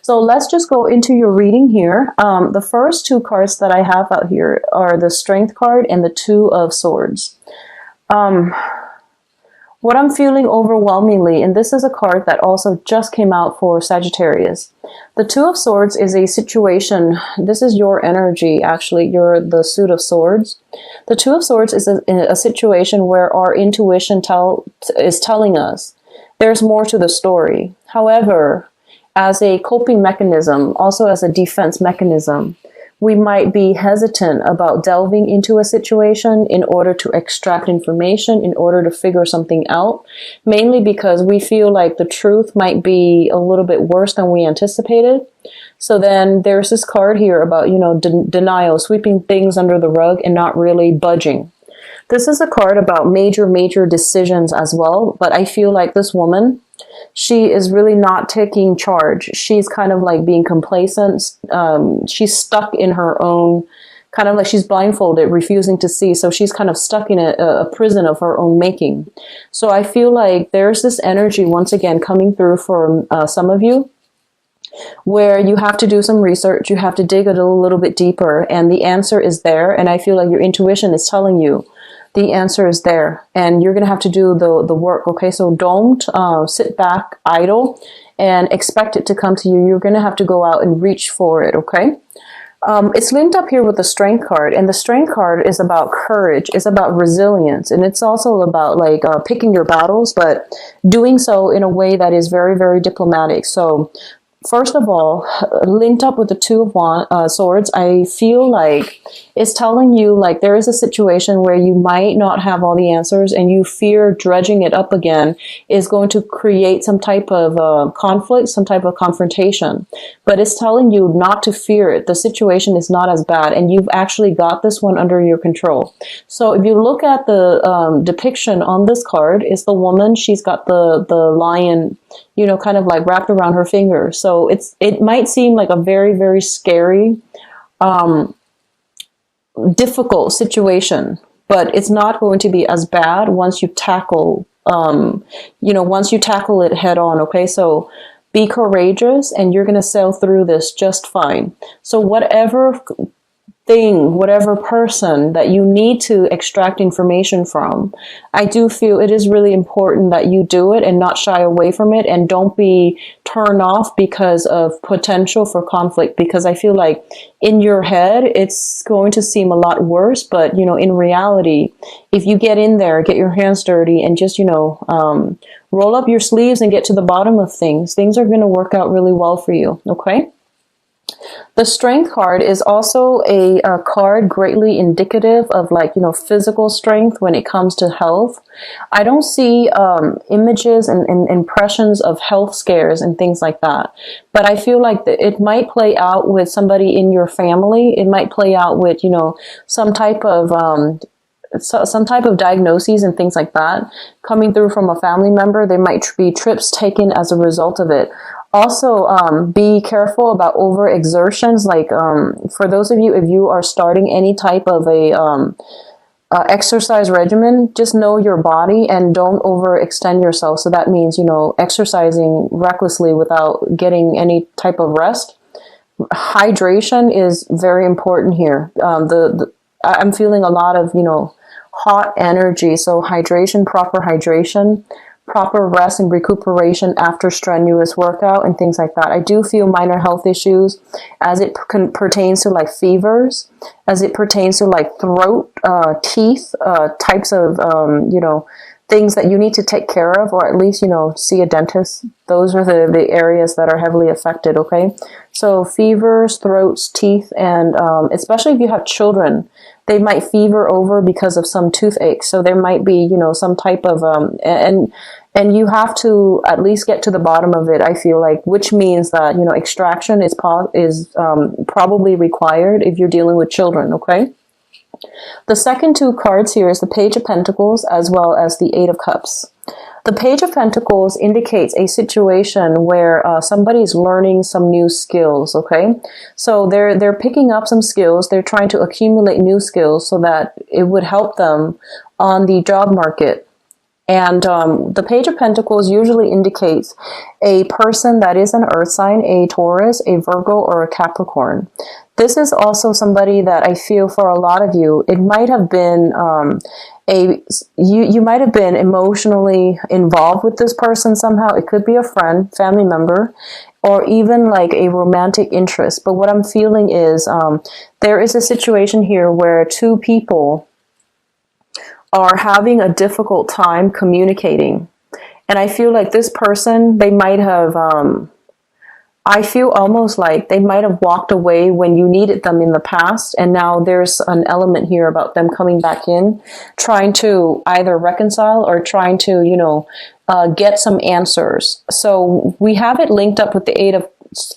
So let's just go into your reading here. The first two cards that I have out here are the Strength card and the Two of Swords. What I'm feeling overwhelmingly, and this is a card that also just came out for Sagittarius. The Two of Swords is a situation, this is your energy actually, you're the Suit of Swords. The Two of Swords is a situation where our intuition is telling us there's more to the story. However, as a coping mechanism, also as a defense mechanism, we might be hesitant about delving into a situation in order to extract information, in order to figure something out, mainly because we feel like the truth might be a little bit worse than we anticipated. So then there's this card here about, denial, sweeping things under the rug and not really budging. This is a card about major decisions as well, but I feel like this woman, she is really not taking charge. She's kind of like being complacent. She's stuck in her own, kind of like she's blindfolded, refusing to see. So she's kind of stuck in a prison of her own making. So I feel like there's this energy once again coming through for some of you, where you have to do some research, you have to dig a little bit deeper, and the answer is there. And I feel like your intuition is telling you the answer is there, and you're going to have to do the work. Okay, so don't sit back idle and expect it to come to you. You're going to have to go out and reach for it. Okay, it's linked up here with the Strength card, and the Strength card is about courage, it's about resilience, and it's also about like picking your battles, but doing so in a way that is very diplomatic. So first of all, linked up with the Two of Swords, I feel like it's telling you like there is a situation where you might not have all the answers, and you fear dredging it up again is going to create some type of conflict, some type of confrontation. But it's telling you not to fear it. The situation is not as bad, and you've actually got this one under your control. So if you look at the depiction on this card, is the woman, she's got the lion, kind of like wrapped around her finger. So it might seem like a very scary, difficult situation, but it's not going to be as bad once you tackle, once you tackle it head on. Okay, so be courageous, and you're going to sail through this just fine. So whatever whatever person that you need to extract information from, I do feel it is really important that you do it and not shy away from it, and don't be turned off because of potential for conflict, because I feel like in your head it's going to seem a lot worse, but in reality, if you get in there, get your hands dirty, and just roll up your sleeves and get to the bottom of things are going to work out really well for you. Okay. The Strength card is also a card greatly indicative of physical strength when it comes to health. I don't see images and impressions of health scares and things like that. But I feel like it might play out with somebody in your family. It might play out with, some type of diagnoses and things like that coming through from a family member. There might be trips taken as a result of it. Also, be careful about overexertions. For those of you, if you are starting any type of a exercise regimen, just know your body and don't overextend yourself. So that means, exercising recklessly without getting any type of rest. Hydration is very important here. I'm feeling a lot of, hot energy. So hydration, proper rest and recuperation after strenuous workout and things like that. I do feel minor health issues as it pertains to fevers, as it pertains to throat, teeth, types of, things that you need to take care of, or at least, see a dentist. Those are the areas that are heavily affected. Okay. So fevers, throats, teeth, and especially if you have children, they might fever over because of some toothache. So there might be, some type of, and you have to at least get to the bottom of it, I feel like, which means that, extraction is probably required if you're dealing with children. Okay. The second two cards here is the Page of Pentacles as well as the Eight of Cups. The Page of Pentacles indicates a situation where somebody's learning some new skills, okay? So they're picking up some skills, they're trying to accumulate new skills so that it would help them on the job market. And the Page of Pentacles usually indicates a person that is an earth sign, a Taurus, a Virgo, or a Capricorn. This is also somebody that I feel for a lot of you, it might have been you might have been emotionally involved with this person somehow. It could be a friend, family member, or even like a romantic interest. But what I'm feeling is there is a situation here where two people are having a difficult time communicating. And I feel like this person, they might have, I feel almost like they might have walked away when you needed them in the past. And now there's an element here about them coming back in, trying to either reconcile or trying to, you know, get some answers. So we have it linked up with the Eight of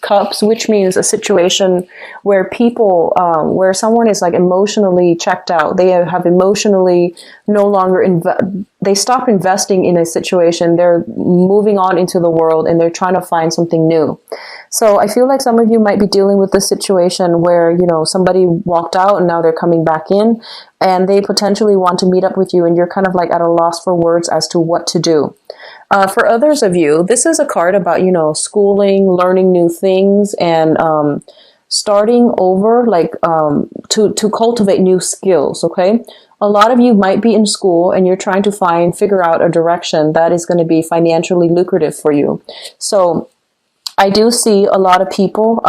Cups, which means a situation where people, where someone is like emotionally checked out. They have emotionally no longer, they stop investing in a situation. They're moving on into the world and they're trying to find something new. So I feel like some of you might be dealing with this situation where, you know, somebody walked out and now they're coming back in and they potentially want to meet up with you and you're kind of like at a loss for words as to what to do. For others of you, this is a card about, you know, schooling, learning new things, and starting over, like to cultivate new skills, okay? A lot of you might be in school and you're trying to figure out a direction that is going to be financially lucrative for you. So I do see a lot of people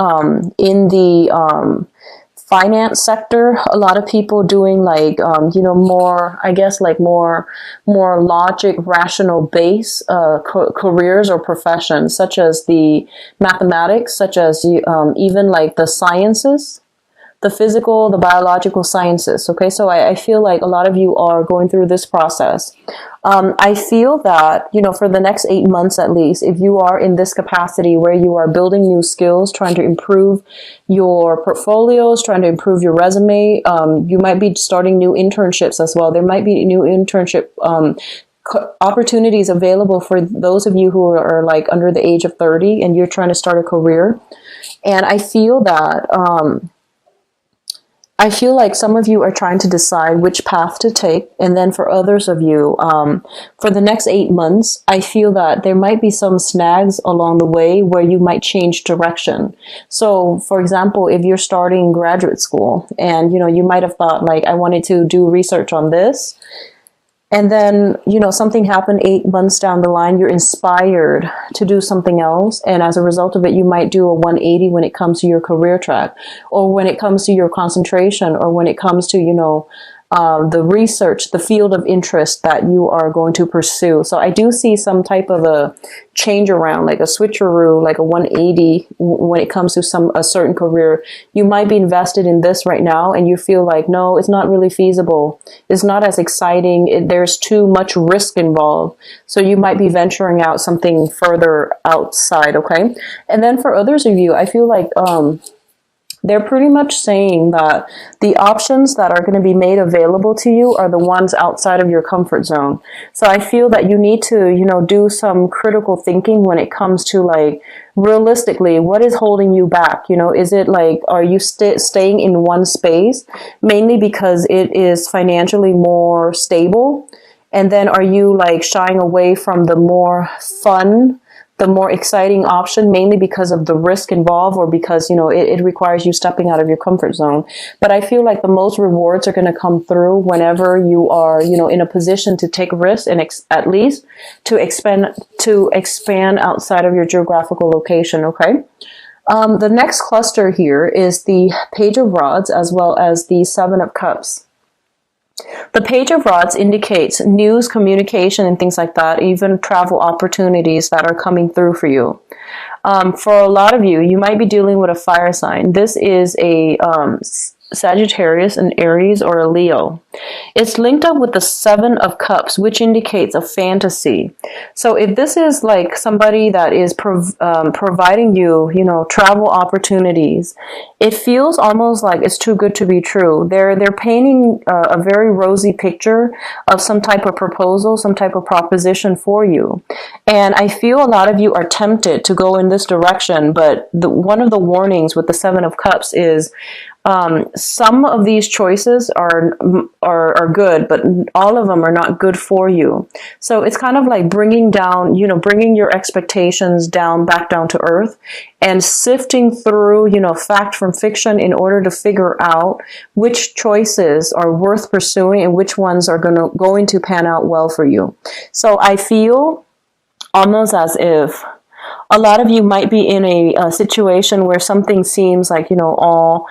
in the finance sector, a lot of people doing like, you know, more, I guess, like more logic, rational base careers or professions, such as the mathematics, such as even like the sciences, the physical, the biological sciences. Okay, so I feel like a lot of you are going through this process. I feel that, you know, for the next 8 months at least, if you are in this capacity where you are building new skills, trying to improve your portfolios, trying to improve your resume, you might be starting new internships as well. There might be new internship opportunities available for those of you who are like under the age of 30 and you're trying to start a career. And I feel that I feel like some of you are trying to decide which path to take. And then for others of you, for the next 8 months, I feel that there might be some snags along the way where you might change direction. So for example, if you're starting graduate school and, you know, you might have thought like, I wanted to do research on this. And then, you know, something happened 8 months down the line, you're inspired to do something else. And as a result of it, you might do a 180 when it comes to your career track, or when it comes to your concentration, or when it comes to, you know, the research, the field of interest that you are going to pursue. So I do see some type of a change around, like a switcheroo, like a 180 when it comes to a certain career. You might be invested in this right now and you feel like, no, it's not really feasible. It's not as exciting. There's too much risk involved. So you might be venturing out something further outside, okay? And then for others of you, I feel like, they're pretty much saying that the options that are going to be made available to you are the ones outside of your comfort zone. So I feel that you need to, you know, do some critical thinking when it comes to like, realistically, what is holding you back? You know, is it like, are you staying in one space mainly because it is financially more stable? And then are you like shying away from the more fun, the more exciting option, mainly because of the risk involved, or because, you know, it requires you stepping out of your comfort zone? But I feel like the most rewards are going to come through whenever you are, you know, in a position to take risks and at least to expand outside of your geographical location. Okay. The next cluster here is the Page of Rods as well as the Seven of Cups. The Page of Rods indicates news, communication, and things like that, even travel opportunities that are coming through for you. For a lot of you, you might be dealing with a fire sign. This is a Sagittarius, an Aries, or a Leo. It's linked up with the Seven of Cups, which indicates a fantasy. So if this is like somebody that is providing you, you know, travel opportunities, it feels almost like it's too good to be true. They're painting a very rosy picture of some type of proposal, some type of proposition for you. And I feel a lot of you are tempted to go in this direction, but one of the warnings with the Seven of Cups is Some of these choices are good, but all of them are not good for you. So it's kind of like bringing down, bringing your expectations back down to earth, and sifting through, fact from fiction in order to figure out which choices are worth pursuing and which ones are going to pan out well for you. So I feel almost as if a lot of you might be in a situation where something seems like, all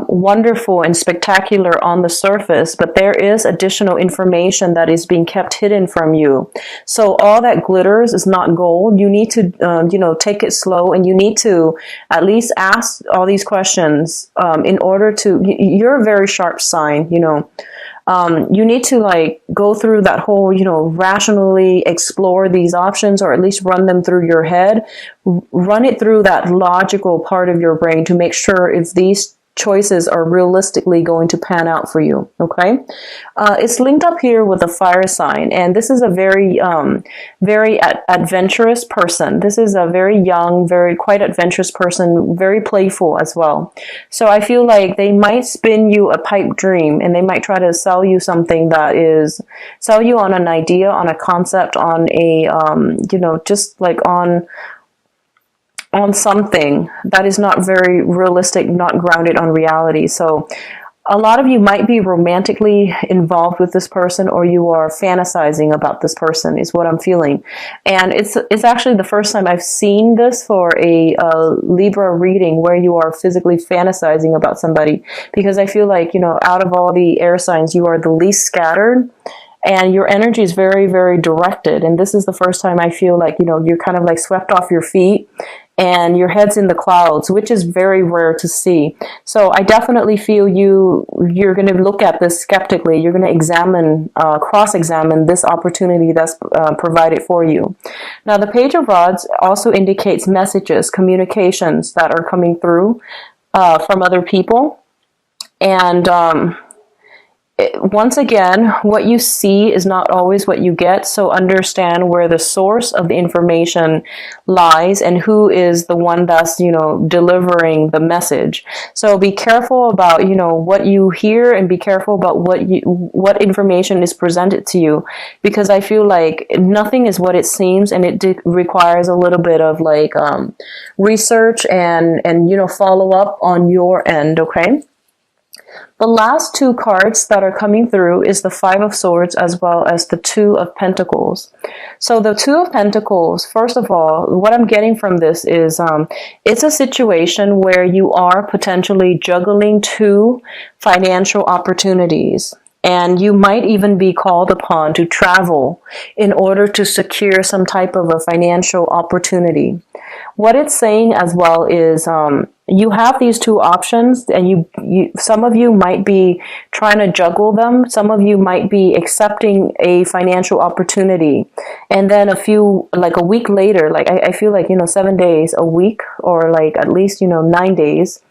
wonderful and spectacular on the surface, but there is additional information that is being kept hidden from you. So all that glitters is not gold. You need to, take it slow, and you need to at least ask all these questions in order to, you're a very sharp sign, you need to go through that whole, rationally explore these options, or at least run them through your head, run it through that logical part of your brain to make sure if these choices are realistically going to pan out for you. Okay. It's linked up here with a fire sign, and this is a very, very adventurous person. This is a very young, quite adventurous person, very playful as well. So I feel like they might spin you a pipe dream, and they might try to sell you something sell you on an idea, on a concept, on a, just like on something that is not very realistic, not grounded on reality. So a lot of you might be romantically involved with this person, or you are fantasizing about this person, is what I'm feeling. And it's actually the first time I've seen this for a Libra reading where you are physically fantasizing about somebody, because I feel like, out of all the air signs, you are the least scattered. And your energy is very, very directed. And this is the first time I feel like, you're kind of like swept off your feet and your head's in the clouds, which is very rare to see. So I definitely feel you're going to look at this skeptically. You're going to cross-examine this opportunity that's provided for you. Now, the Page of Rods also indicates messages, communications that are coming through from other people. And once again, what you see is not always what you get, so understand where the source of the information lies and who is the one that's, delivering the message. So be careful about, what you hear, and be careful about what information is presented to you, because I feel like nothing is what it seems, and it requires a little bit of research and follow up on your end, okay? The last two cards that are coming through is the Five of Swords as well as the Two of Pentacles. So the Two of Pentacles, first of all, what I'm getting from this is it's a situation where you are potentially juggling two financial opportunities. And you might even be called upon to travel in order to secure some type of a financial opportunity. What it's saying as well is you have these two options, and some of you might be trying to juggle them. Some of you might be accepting a financial opportunity, and then a week later, I feel like 7 days, a week, or at least 9 days,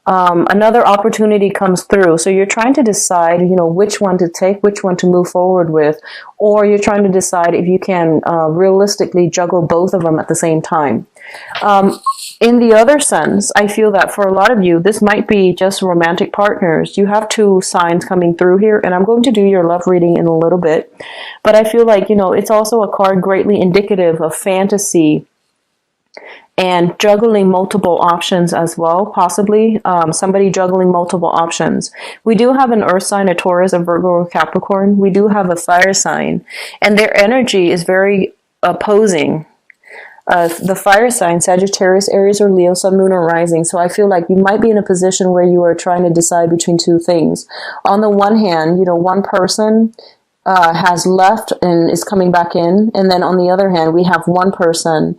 another opportunity comes through. So you're trying to decide, which one to take, which one to move forward with, or you're trying to decide if you can realistically juggle both of them at the same time. In the other sense, I feel that for a lot of you, this might be just romantic partners. You have two signs coming through here, and I'm going to do your love reading in a little bit. But I feel like, it's also a card greatly indicative of fantasy and juggling multiple options as well, possibly somebody juggling multiple options. We do have an earth sign, a Taurus, a Virgo, or Capricorn. We do have a fire sign, and their energy is very opposing. The fire sign, Sagittarius, Aries, or Leo, Sun, Moon, or Rising. So I feel like you might be in a position where you are trying to decide between two things. On the one hand, one person has left and is coming back in, and then on the other hand, we have one person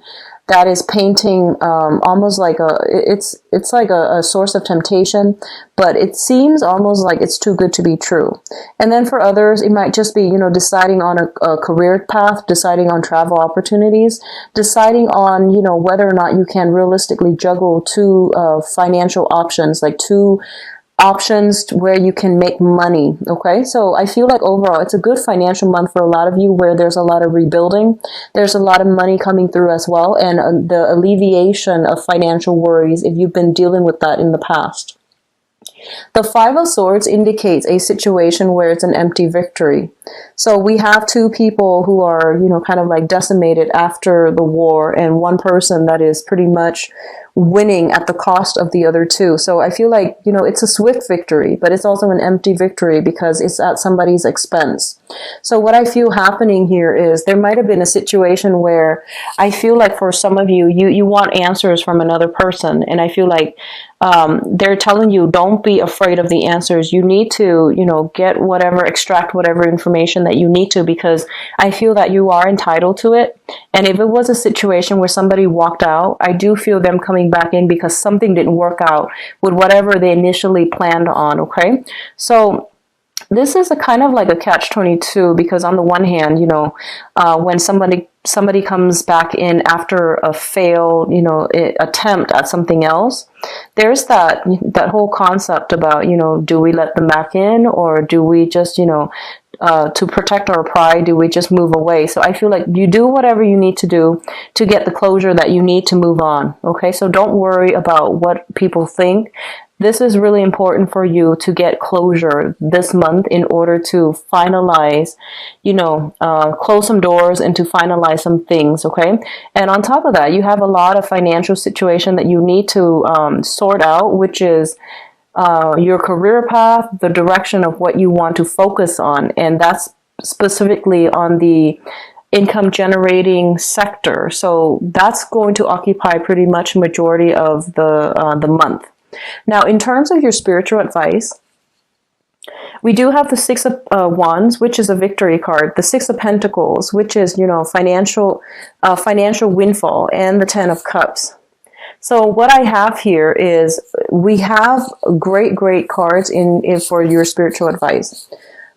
that is painting almost like it's like a source of temptation, but it seems almost like it's too good to be true. And then for others, it might just be, deciding on a career path, deciding on travel opportunities, deciding on, whether or not you can realistically juggle two financial options, like two options where you can make money. Okay, so I feel like overall it's a good financial month for a lot of you, where there's a lot of rebuilding, there's a lot of money coming through as well, and the alleviation of financial worries if you've been dealing with that in the past. The Five of Swords indicates a situation where it's an empty victory. So we have two people who are, kind of like decimated after the war, and one person that is pretty much winning at the cost of the other two. So I feel like, it's a swift victory, but it's also an empty victory because it's at somebody's expense. So what I feel happening here is there might have been a situation where I feel like for some of you, you want answers from another person. And I feel like they're telling you, don't be afraid of the answers. You need to, extract whatever information that you need to, because I feel that you are entitled to it. And if it was a situation where somebody walked out, I do feel them coming back in because something didn't work out with whatever they initially planned on. Okay. So this is a kind of like a catch-22, because on the one hand, when somebody comes back in after a failed, attempt at something else, there's that whole concept about, do we let them back in, or do we just, to protect our pride, do we just move away? So I feel like you do whatever you need to do to get the closure that you need to move on. Okay, so don't worry about what people think. This is really important for you to get closure this month in order to finalize, close some doors and to finalize some things, okay? And on top of that, you have a lot of financial situation that you need to sort out, which is your career path, the direction of what you want to focus on. And that's specifically on the income generating sector. So that's going to occupy pretty much majority of the month. Now, in terms of your spiritual advice, we do have the Six of Wands, which is a victory card, the Six of Pentacles, which is, financial windfall, and the Ten of Cups. So what I have here is we have great cards in for your spiritual advice.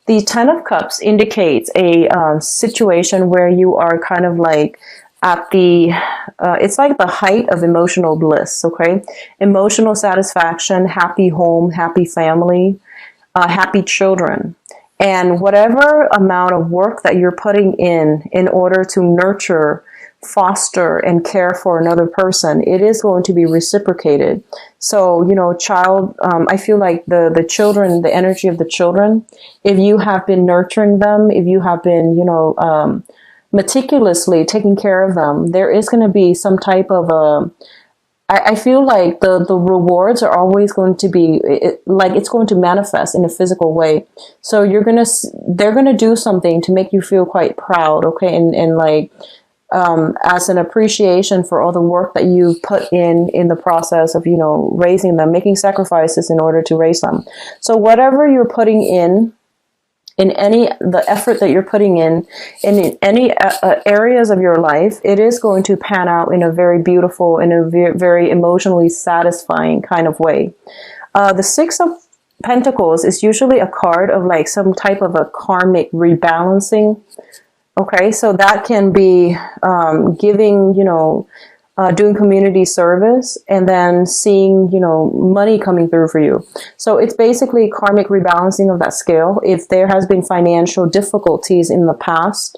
The Ten of Cups indicates a situation where you are kind of like at the, it's like the height of emotional bliss, okay? Emotional satisfaction, happy home, happy family, happy children. And whatever amount of work that you're putting in order to nurture, foster, and care for another person, it is going to be reciprocated. So, I feel like the children, the energy of the children, if you have been nurturing them, if you have been, meticulously taking care of them, there is going to be some type of I feel like the rewards are always going to be it's going to manifest in a physical way. So they're going to do something to make you feel quite proud, okay, and like as an appreciation for all the work that you put in the process of raising them, making sacrifices in order to raise them. So whatever you're putting in the effort that you're putting in any areas of your life, it is going to pan out in a very beautiful, in a very emotionally satisfying kind of way. The Six of Pentacles is usually a card of like some type of a karmic rebalancing. Okay, so that can be giving, doing community service, and then seeing, money coming through for you. So it's basically karmic rebalancing of that scale. If there has been financial difficulties in the past,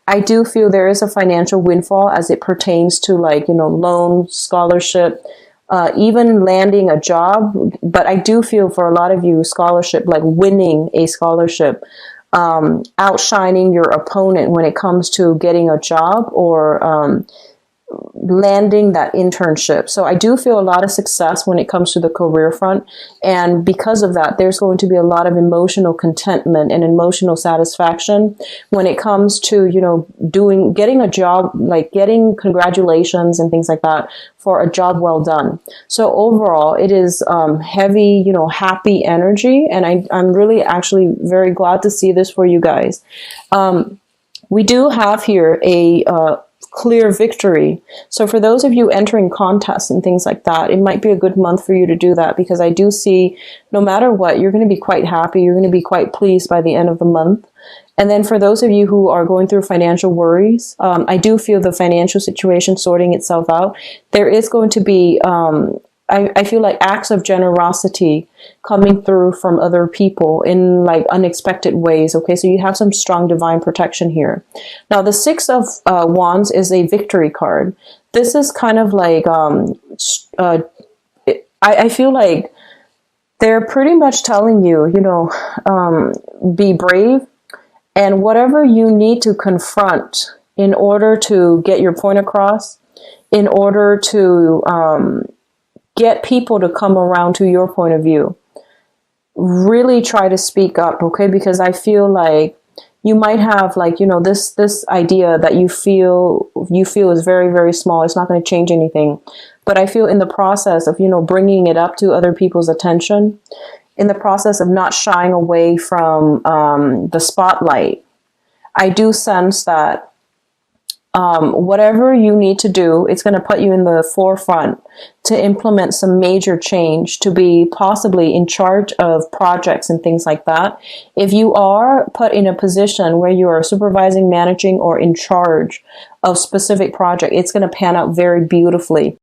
I do feel there is a financial windfall as it pertains to loan, scholarship, even landing a job. But I do feel for a lot of you, scholarship, like winning a scholarship, outshining your opponent when it comes to getting a job or landing that internship. So I do feel a lot of success when it comes to the career front. And because of that, there's going to be a lot of emotional contentment and emotional satisfaction when it comes to, getting a job, like getting congratulations and things like that for a job well done. So overall, it is heavy, happy energy. And I'm really actually very glad to see this for you guys. We do have here a clear victory. So for those of you entering contests and things like that, it might be a good month for you to do that, because I do see no matter what, you're going to be quite happy. You're going to be quite pleased by the end of the month. And then for those of you who are going through financial worries, I do feel the financial situation sorting itself out. There is going to be, I feel like acts of generosity coming through from other people in like unexpected ways. Okay, so you have some strong divine protection here. Now, the Six of Wands is a victory card. This is kind of like, I feel like They're pretty much telling you, be brave, and whatever you need to confront in order to get your point across, in order to get people to come around to your point of view, really try to speak up, okay? Because I feel like you might have, like, this idea that you feel is very, very small. It's not going to change anything. But I feel in the process of, bringing it up to other people's attention, in the process of not shying away from the spotlight, I do sense that whatever you need to do, it's going to put you in the forefront to implement some major change, to be possibly in charge of projects and things like that. If you are put in a position where you are supervising, managing, or in charge of specific project, it's going to pan out very beautifully.